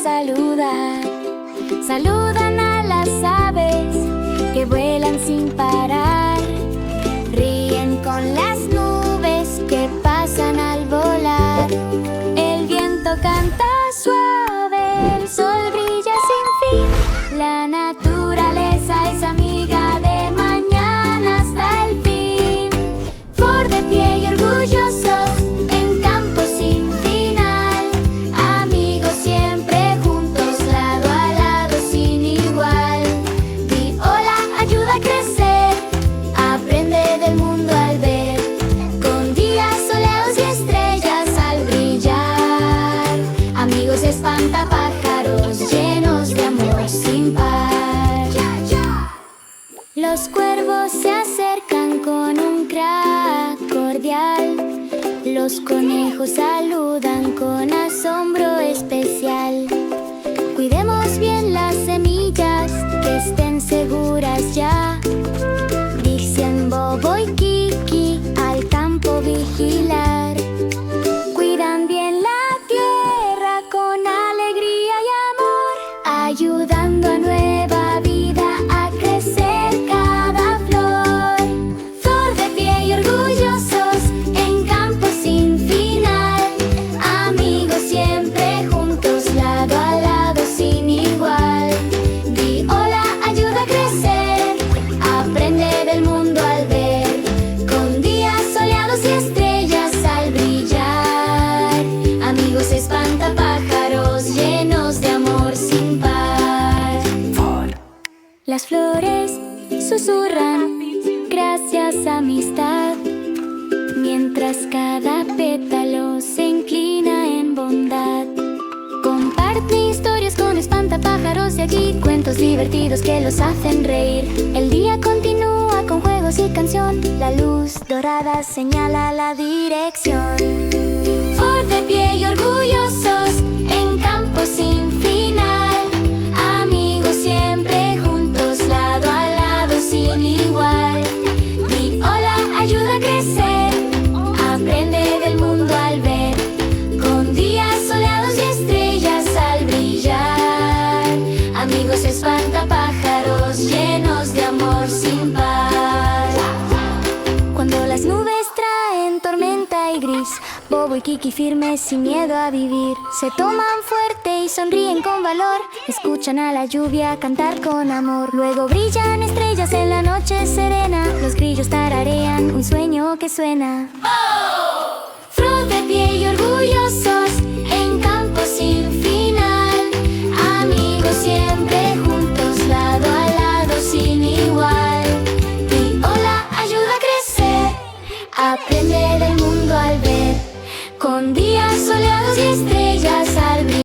saludar. Saludan a las aves que vuelan sin parar. Ríen con las nubes que pasan al volar. El viento canta suave, el sol brilla sin fin. La naturaleza es amiga de mañana hasta el fin. Por de pie y orgullosos en campos sin final. Amigos siempre juntos, lado a lado sin igual. Di hola, ayuda a crecer, aprende del mundo al ver. Con días soleados y estrellas al brillar. Amigos espantapájaros llenos de amor sin par. Los cuervos se acercan con un crack cordial. Los conejos saludan con asombro especial. Cuidemos bien las semillas, que estén seguras ya. Dicen Bobo y Kiki al campo vigilar. Cuidan bien la tierra con alegría y amor, ayudando a nueva vida a crecer cada flor. Flor de pie y orgullosos en campos sin final. Amigos siempre juntos, lado a lado sin igual. Di hola, ayuda a crecer, aprende del mundo al ver. Con días soleados y estrellas al brillar. Amigos espantapájaros llenos de amor sin par. Las flores susurran, gracias amistad, mientras cada pétalo se inclina en bondad. Comparte historias con espantapájaros de aquí, cuentos divertidos que los hacen reír. El día continúa con juegos y canción, la luz dorada señala la dirección. Por de pie y orgullosos en campos sin final. Amigos siempre juntos, lado a lado sin igual. Di hola, ayuda a crecer, aprende del mundo al ver. Con días soleados y estrellas al brillar. Amigos espantapájaros llenos de amor sin par. Cuando las nubes traen tormenta y gris, Bobo y Kiki firmes sin miedo a vivir. Se toman fuerte y sonríen con valor. Escuchan a la lluvia cantar con amor. Luego brillan estrellas en la noche serena. Los grillos tararean un sueño que suena. Flor de pie y